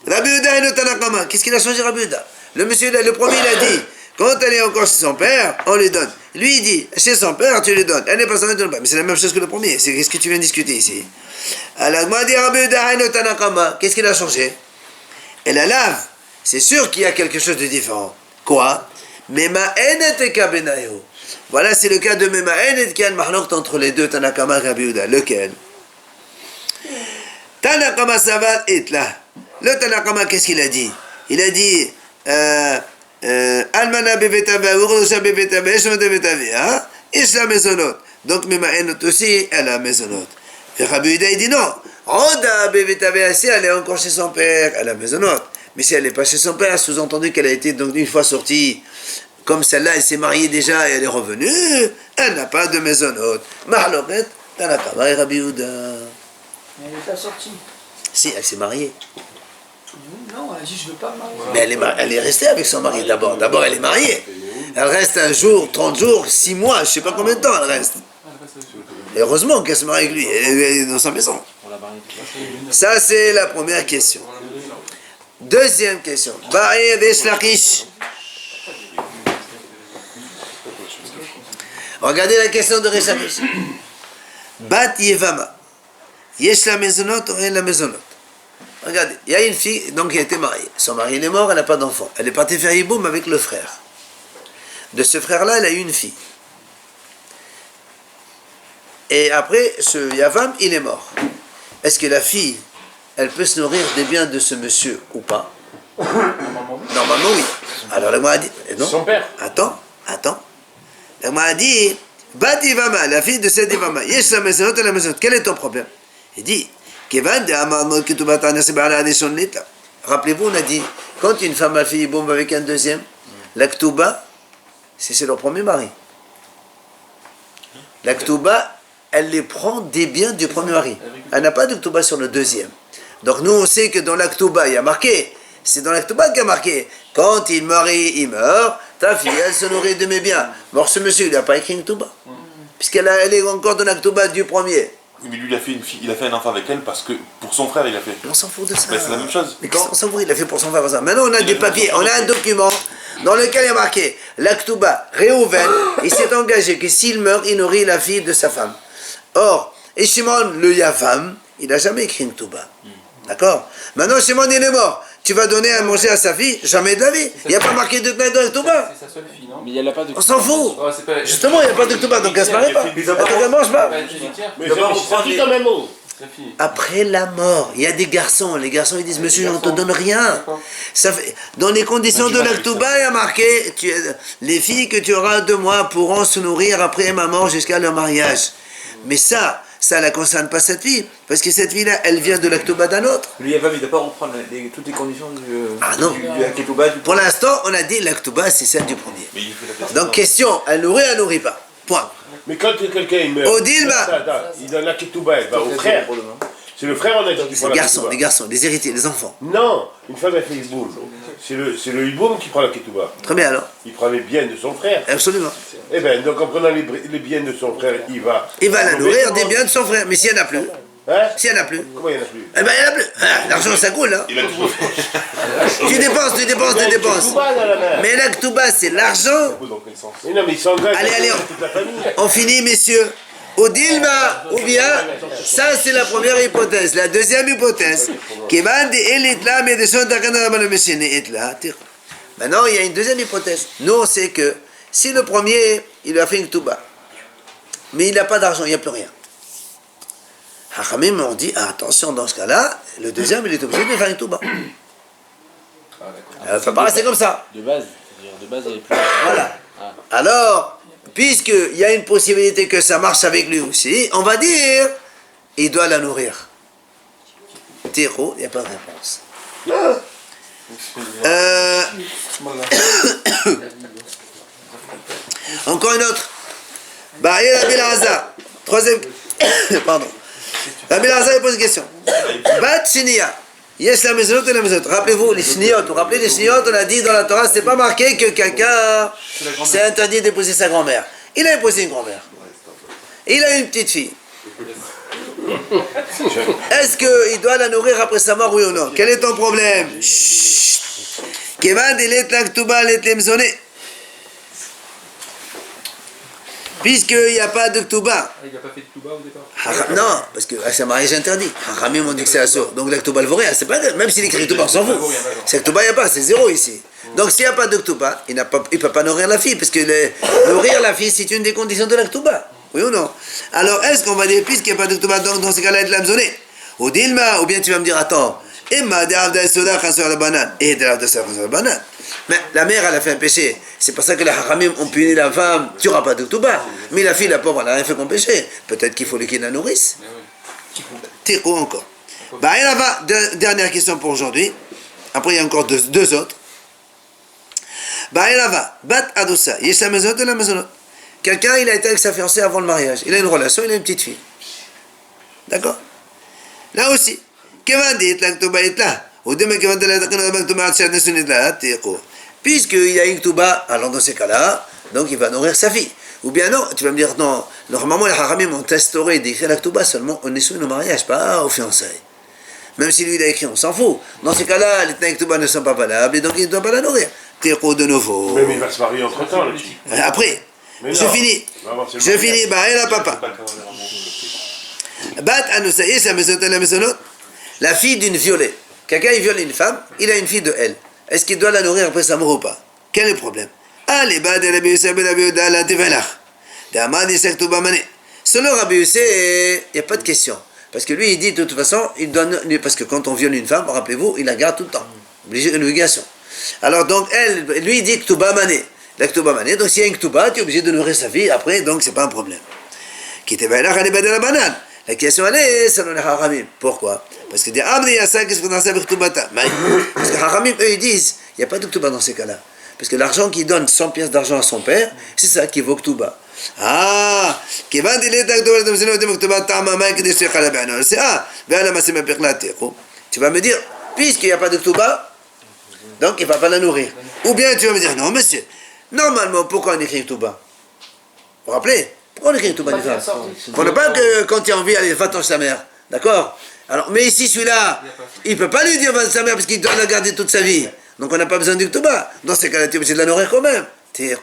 Rabbi Yehuda et le Tanakama, qu'est-ce qu'il a changé Rabbi Yehuda? Le premier il a dit, quand elle est encore chez son père, on lui donne. Lui il dit, chez son père tu lui donnes. Elle n'est pas son père, tu ne donnes pas. Mais c'est la même chose que le premier. Qu'est-ce que tu viens de discuter ici? Alors Gemara dit Rabbi Yehuda et le Tanakama, qu'est-ce qu'il a changé? Elle la lave. C'est sûr qu'il y a quelque chose de différent. Quoi? Mema enet kabenayo. Voilà, c'est le cas de Mema enet qui a une mahlok entre les deux Tanakama et Rabbi Yehuda. Lequel? Tanakama savat et là. Le Tanakama, qu'est-ce qu'il a dit? Il a dit Almana bevetava, Urosha bevetava, Eshma bevetava, Isha mezonot. Donc, Memaenot aussi, elle a mezonot. Et Rabbi Yehuda, il dit non. Oda bevetava, si elle est encore chez son père, elle a mezonot. Mais si elle n'est pas chez son père, sous-entendu qu'elle a été donc une fois sortie, comme celle-là, elle s'est mariée déjà et elle est revenue, elle n'a pas de mezonot. Mahloket, Tanakama et Rabbi Yehuda. Mais elle n'est pas sortie. Si, elle s'est mariée. Non, elle a dit je veux pas me marier. Mais elle est restée avec son mari d'abord. D'abord, elle est mariée. Elle reste un jour, 30 jours, 6 mois, je ne sais pas combien de temps elle reste. Et heureusement qu'elle se marie avec lui, elle est dans sa maison. Ça, c'est la première question. Deuxième question. Ba'e Veshlakish. Regardez la question de Reshakish. Bat Yevama. Yesh la mezonot ou la mezonot. Regardez, il y a une fille donc, qui a été mariée. Son mari il est mort, elle n'a pas d'enfant. Elle est partie faire Yiboum avec le frère. De ce frère-là, elle a eu une fille. Et après, ce Yavam, il est mort. Est-ce que la fille, elle peut se nourrir des biens de ce monsieur ou pas? Normalement, oui. Alors, la Gemara a dit... Non. Son père. Attends. La Gemara a dit... Bat Yevama, la fille de cette Yevama. Yesh la mezonot et la mezonot. Quel est ton problème? Il dit... Rappelez-vous, on a dit, quand une femme a fait Yiboum avec un deuxième, la Ktuba, c'est leur premier mari. La Ktuba, elle les prend des biens du premier mari. Elle n'a pas de Ktuba sur le deuxième. Donc nous, on sait que dans la Ktuba, il y a marqué, c'est dans la Ktuba qu'il y a marqué, quand il marie, il meurt, ta fille, elle se nourrit de mes biens. Or, ce monsieur, il n'a pas écrit une Ktuba. Puisqu'elle est encore dans la Ktuba du premier. Mais lui, il a fait un enfant avec elle parce que pour son frère, il a fait. On s'en fout de ça. Ben, c'est la même chose. Mais on s'en fout, il a fait pour son frère. Maintenant, on a des papiers, on a un document dans lequel il y a marqué l'Aktuba Réhouven, il s'est engagé que s'il meurt, il nourrit la fille de sa femme. Or, et Shimon, le Yavam, il n'a jamais écrit une Ktuba. D'accord? Maintenant, Shimon, il est mort. Tu vas donner à manger à sa fille? Jamais de la vie. Il n'y a pas marqué de dans la Ktuba. C'est sa seule fille, non? Mais il n'y a pas de... On s'en fout. Oh, c'est pas... Justement, il n'y a pas de Ktuba, donc elle ne se marie pas. Elle ne mange pas. Mais c'est dit quand même mot. Sa fille. Après la mort, il y a des garçons. Les garçons, ils disent, monsieur, on ne te donne rien. Ça fait, dans les conditions de l'Aktuba, il y a marqué, les filles que tu auras de moi pourront se nourrir après ma mort jusqu'à leur mariage. Mais ça ne la concerne pas cette fille. Parce que cette fille-là, elle vient de l'Aktuba d'un autre. Lui, il ne doit pas reprendre toutes les conditions Ah non. du Akituba. Pour l'instant, on a dit l'Aktuba, c'est celle du premier. Mais il fait la Donc, question, elle nourrit pas. Point. Mais quand quelqu'un il meurt, Odile, il donne la ketouba, elle va au frère. C'est le frère, on a dit qu'il prend la ketouba. Les garçons, les héritiers, les enfants. Non, une fois elle fait Yiboum. C'est le Yiboum qui prend la ketouba. Très bien alors. Il prend les biens de son frère. Absolument. Eh bien, donc en prenant les biens de son frère, il va... Il va la nourrir des biens de son frère. Mais s'il n'y en a plus, Hein? s'il n'y en a plus, Comment il n'y en a plus? eh ben il n'y en a plus. Ah, l'argent ça coule, hein. Il a toujours fait. Tu dépenses. Ketouba dans la main. Mais l'Aktuba, c'est l'argent. Mais non, mais il s'engage Allez, toute la famille. on finit, messieurs. Ou Dilma, ou bien, ça c'est la première hypothèse. La deuxième hypothèse, maintenant il y a une deuxième hypothèse. Nous on sait que si le premier, il lui a fait une touba, mais il n'a pas d'argent, il n'y a plus rien. Hachamim on dit, attention dans ce cas-là, le deuxième il est obligé de faire une touba. Ça peut pas rester comme ça. De base, c'est-à-dire de base, il est plus. Voilà. Alors, puisqu'il y a une possibilité que ça marche avec lui aussi, on va dire, il doit la nourrir. Théro, il n'y a pas de réponse. Encore une autre. Bahia Rabbi Elazar. Troisième. Pardon. Rabbi Elazar il pose une question. Bat Shiniya. Yes, la maisonnote et la maisonnote. Rappelez-vous, les shniyot. Vous rappelez les shniyot, on a dit dans la Torah, c'est pas marqué que quelqu'un c'est interdit d'épouser sa grand-mère. Il a épousé une grand-mère. Il a une petite fille. Est-ce qu'il doit la nourrir après sa mort, oui ou non? Quel est ton problème? Puisqu'il n'y a pas de Ktuba. Il n'a pas fait de Touba au départ. Non, parce que c'est un mariage interdit. Haramim on dit que c'est assourd. Donc la Ktuba le vaut rien. C'est pas grave. Même s'il écrit Ktuba, on s'en fout. C'est Ktuba, il n'y a pas. C'est zéro ici. Donc s'il n'y a pas de Ktuba, il ne peut pas nourrir la fille. Parce que nourrir la fille, c'est une des conditions de la Ktuba. Oui ou non? Alors est-ce qu'on va dire, puisqu'il n'y a pas de Ktuba, donc dans ce cas-là, il est lamzoné? Ou Dilma, ou bien tu vas me dire, attends. Emma de Avda Soda Khansor la banane. Et de Avda Soda Khansor la banane. Mais la mère, elle a fait un péché. C'est pour ça que les haramim ont puni la femme. Tu n'auras pas de Ktuba. Mais la fille, la pauvre, elle n'a rien fait comme péché. Peut-être qu'il faut qu'il la nourrisse. Tiko encore. Bah, il y en a dernière question pour aujourd'hui. Après, il y a encore deux autres. Bah, il y en a Bat Adossa. Il y a sa maison de la maison. Quelqu'un, il a été avec sa fiancée avant le mariage. Il a une relation, il a une petite fille. D'accord? Là aussi. Puisqu'il y a une Ktuba, alors dans ces cas-là, donc il va nourrir sa fille. Ou bien non, tu vas me dire, non, normalement les haramim ont instauré d'écrire la Ktuba seulement au Nissoun au mariage, pas aux fiançailles. Même si lui il a écrit, on s'en fout. Dans ces cas-là, les Tnaï Ktuba ne sont pas valables et donc il ne doit pas la nourrir. Théro de nouveau. Même il va se marier entre temps là-dessus. Après, je finis. Bah, et la papa. Bat Anousaïe, c'est la maisonnette. La fille d'une violée. Quelqu'un il viole une femme, il a une fille de elle. Est-ce qu'il doit la nourrir après sa mort ou pas? Quel est le problème? Allez, Bad Rabbi Yosef ben Rabbi Yehuda la tevelach. D'Amad Yisek Touba Mané. Selon Rabbi Yosef, il n'y a pas de question. Parce que lui, il dit de toute façon, il donne. Parce que quand on viole une femme, rappelez-vous, il la garde tout le temps. Obligé une obligation. Alors donc, lui, il dit Touba Mané. La Touba Mané. Donc s'il y a une Touba, tu es obligé de nourrir sa fille après, donc c'est pas un problème. Qui tevelach, allez, Bad la banane. La question elle est, selon les haramim. Pourquoi? Parce que des Abdi Yassa, qu'est-ce qu'on a avec Ktubata? Parce que haramim, eux, ils disent, il n'y a pas de Ktuba dans ces cas-là. Parce que l'argent qu'il donne, 100 pièces d'argent à son père, c'est ça qui vaut Ktuba. Ah, qui va dire tu vas me dire, puisqu'il n'y a pas de Ktuba, donc il ne va pas la nourrir. Ou bien tu vas me dire, non monsieur, normalement, pourquoi on écrit Ktuba? Vous vous rappelez? Pourquoi on écrit Ktuba des femmes? Pour ne pas que quand tu as envie, allez, va-t'en chez sa mère. D'accord? Alors, mais ici, celui-là, il ne peut pas lui dire va sa mère parce qu'il doit la garder toute sa vie. Donc on n'a pas besoin du Ktuba. Dans ces cas-là, tu es obligé de la nourrir quand même. T'es